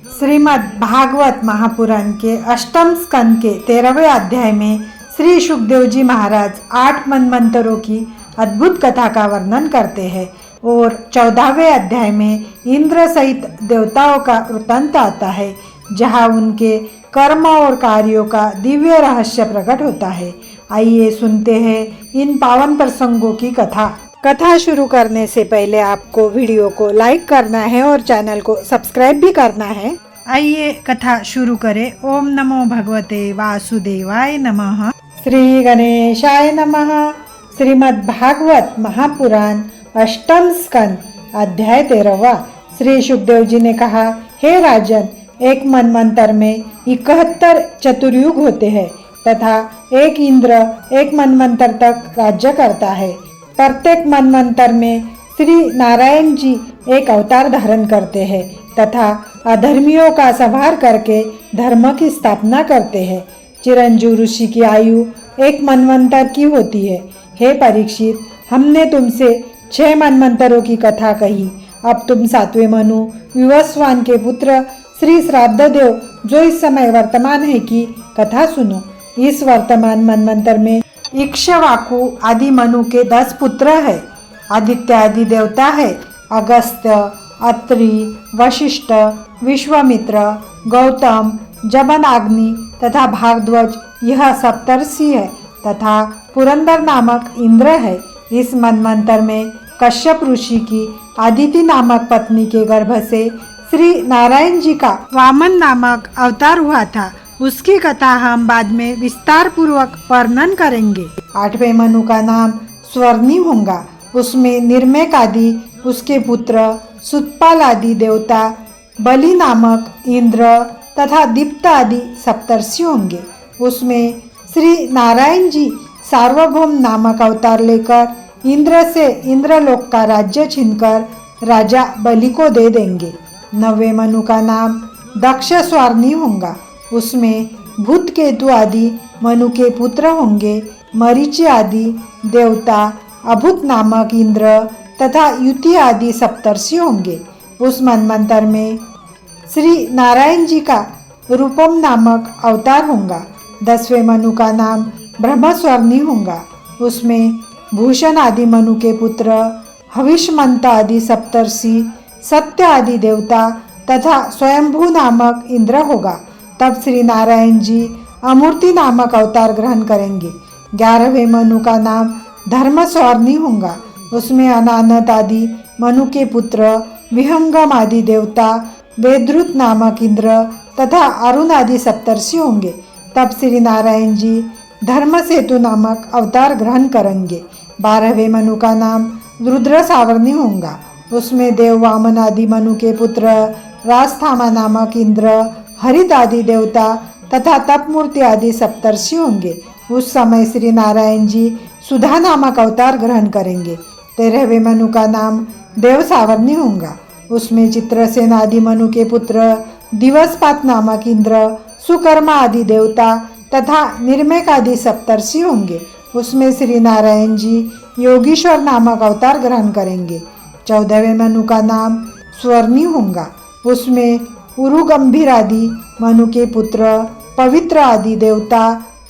श्रीमद् भागवत महापुराण के अष्टम स्कंद के 13वें अध्याय में श्री सुखदेव जी महाराज 8 मनवंतरों की अद्भुत कथा का वर्णन करते हैं और 14वें अध्याय में इंद्र सहित देवताओं का वृत्तांत आता है, जहां उनके कर्म और कार्यों का दिव्य रहस्य प्रकट होता है। आइए सुनते हैं इन पावन प्रसंगों की कथा शुरू करने से पहले आपको वीडियो को लाइक करना है और चैनल को सब्सक्राइब भी करना है। आइए कथा शुरू करें। ओम नमो भगवते वासुदेवाय नमः। श्री गणेशाय नमः। श्रीमद् भागवत महापुराण अष्टम स्कंद अध्याय 13वां। श्री सुखदेव जी ने कहा, हे राजन, एक मनवंतर में 71 चतुर्युग होते हैं तथा एक इंद्र एक मनवंतर तक राज्य करता है। प्रत्येक मनवंतर में श्री नारायण जी एक अवतार धारण करते हैं तथा अधर्मियों का संहार करके धर्म की स्थापना करते हैं। चिरंजीव ऋषि की आयु एक मनवंतर की होती है। हे परीक्षित, हमने तुमसे 6 मनवंतरों की कथा कही। अब तुम 7वें मनु विवस्वान के पुत्र श्री श्राद्धदेव, जो इस समय वर्तमान है, की कथा सुनो। इस वर्तमान मनवंतर में इक्ष्वाकु आदि मनु के 10 पुत्र है। आदित्य आदि देवता है। अगस्त्य, अत्रि, वशिष्ठ, विश्वामित्र, गौतम, जमनाग्नि तथा भारद्वाज, यह सप्तर्षि है तथा पुरंदर नामक इंद्र है। इस मनवंतर में कश्यप ऋषि की आदिति नामक पत्नी के गर्भ से श्री नारायण जी का वामन नामक अवतार हुआ था। उसकी कथा हम बाद में विस्तार पूर्वक वर्णन करेंगे। 8वें मनु का नाम स्वर्णी होगा। उसमें निर्मेक आदि उसके पुत्र, सुतपाल आदि देवता, बलि नामक इंद्र तथा दीप्त आदि सप्तर्षि होंगे। उसमें श्री नारायण जी सार्वभौम नामक अवतार लेकर इंद्र से इंद्रलोक का राज्य छीनकर राजा बलि को दे देंगे। 9वें मनु का नाम दक्ष स्वर्णी होगा। उसमें भूत केतु आदि मनु के पुत्र होंगे। मरीचि आदि देवता, अभूत नामक इंद्र तथा युति आदि सप्तर्षि होंगे। उस मनवंतर में श्री नारायण जी का रूपम नामक अवतार होगा। 10वें मनु का नाम ब्रह्मस्वर्णी होगा। उसमें भूषण आदि मनु के पुत्र, हविष्मंत आदि सप्तर्षि, सत्य आदि देवता तथा स्वयंभू नामक इंद्र होगा। तब श्री नारायण जी अमूर्ति नामक अवतार ग्रहण करेंगे। 11वें मनु का नाम धर्म स्वर्णी होगा। उसमें अनानत आदि मनु के पुत्र, विहंगम आदि देवता, वेद्रुत नामक इंद्र तथा अरुण आदि सप्तर्षि होंगे। तब श्री नारायण जी धर्म सेतु नामक अवतार ग्रहण करेंगे। 12वें मनु का नाम रुद्र सावर्णी होगा। उसमें देव वामन आदि मनु के पुत्र, राजस्थामा नामक इंद्र, हरित आदि देवता तथा तपमूर्ति आदि सप्तर्षि होंगे। उस समय श्री नारायण जी सुधा नामक अवतार ग्रहण करेंगे। 13वें मनु का नाम देव सावर्णी होगा। उसमें चित्रसेन आदि मनु के पुत्र, दिवसपात नामक इंद्र, सुकर्मा आदि देवता तथा निर्मेक आदि सप्तर्षि होंगे। उसमें श्री नारायण जी योगीश्वर नामक अवतार ग्रहण करेंगे। 14वें मनु का नाम स्वर्णी होगा। उसमें उरु गंभीर आदि मनु के पुत्र, पवित्र आदि देवता,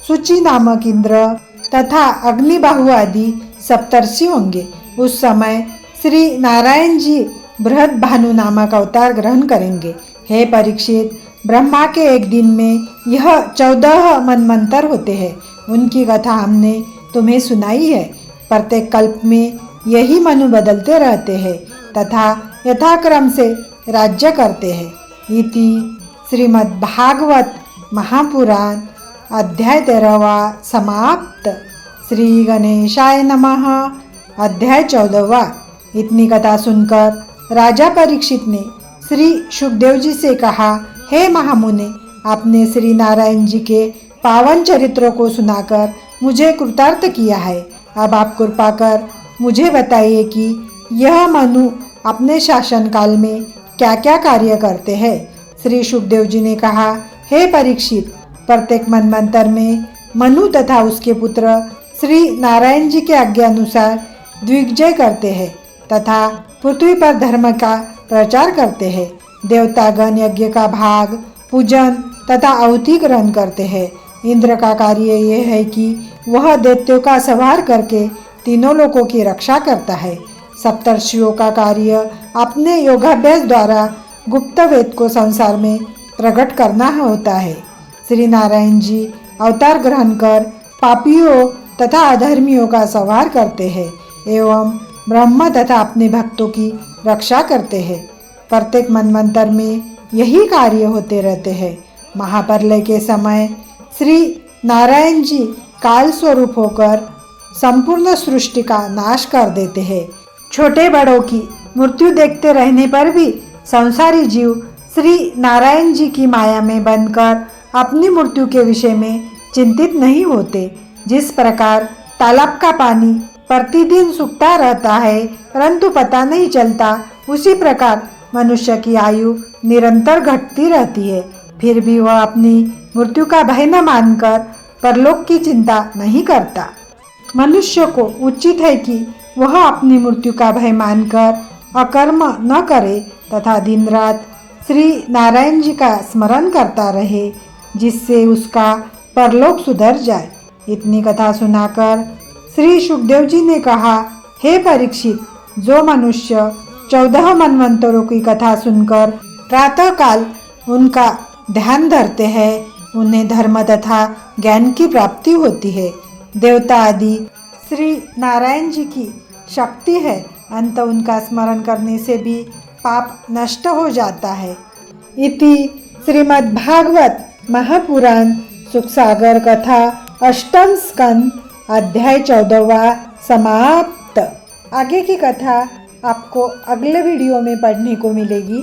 सुचि नामक इंद्र तथा अग्निबाहु आदि सप्तर्षि होंगे। उस समय श्री नारायण जी बृहद भानु नामक अवतार ग्रहण करेंगे। हे परीक्षित, ब्रह्मा के एक दिन में यह 14 मनवंतर होते हैं। उनकी कथा हमने तुम्हें सुनाई है। प्रत्येक कल्प में यही मनु बदलते रहते हैं तथा यथाक्रम से राज्य करते हैं। इति श्रीमद् भागवत महापुराण अध्याय 13वां समाप्त। श्री गणेशाय नमः। अध्याय 14वां। इतनी कथा सुनकर राजा परीक्षित ने श्री सुखदेव जी से कहा, हे महामुने, आपने श्री नारायण जी के पावन चरित्रों को सुनाकर मुझे कृतार्थ किया है। अब आप कृपा कर मुझे बताइए कि यह मनु अपने शासन काल में क्या क्या कार्य करते हैं। श्री सुखदेव जी ने कहा, हे परीक्षित, प्रत्येक मनवंतर में मनु तथा उसके पुत्र श्री नारायण जी के आज्ञानुसार दिग्विजय करते हैं तथा पृथ्वी पर धर्म का प्रचार करते हैं। देवतागण यज्ञ का भाग, पूजन तथा आहुति ग्रहण करते हैं। इंद्र का कार्य ये है कि वह दैत्यों का संहार करके तीनों लोकों की रक्षा करता है। सप्तर्षियों का कार्य अपने योगाभ्यास द्वारा गुप्त वेद को संसार में प्रकट करना होता है। श्री नारायण जी अवतार ग्रहण कर पापियों तथा अधर्मियों का संहार करते हैं एवं ब्रह्म तथा अपने भक्तों की रक्षा करते हैं। प्रत्येक मनवंतर में यही कार्य होते रहते हैं। महाप्रलय के समय श्री नारायण जी काल स्वरूप होकर संपूर्ण सृष्टि का नाश कर देते हैं। छोटे बड़ों की मृत्यु देखते रहने पर भी संसारी जीव श्री नारायण जी की माया में बंधकर अपनी मृत्यु के विषय में चिंतित नहीं होते। जिस प्रकार तालाब का पानी प्रतिदिन सूखता रहता है परंतु पता नहीं चलता, उसी प्रकार मनुष्य की आयु निरंतर घटती रहती है, फिर भी वह अपनी मृत्यु का भय न मानकर परलोक की चिंता नहीं करता। मनुष्य को उचित है कि वह अपनी मृत्यु का भय मानकर अकर्म न करे तथा दिन रात श्री नारायण जी का स्मरण करता रहे, जिससे उसका परलोक सुधर जाए। इतनी कथा सुनाकर श्री सुखदेव जी ने कहा, हे परीक्षित, जो मनुष्य 14 मनवंतरों की कथा सुनकर प्रातःकाल उनका ध्यान धरते हैं, उन्हें धर्म तथा ज्ञान की प्राप्ति होती है। देवता आदि श्री नारायण जी की शक्ति है, अंत उनका स्मरण करने से भी पाप नष्ट हो जाता है। इति श्रीमद्भागवत महापुराण सुखसागर कथा अष्टम स्कंद अध्याय 14वां समाप्त। आगे की कथा आपको अगले वीडियो में पढ़ने को मिलेगी।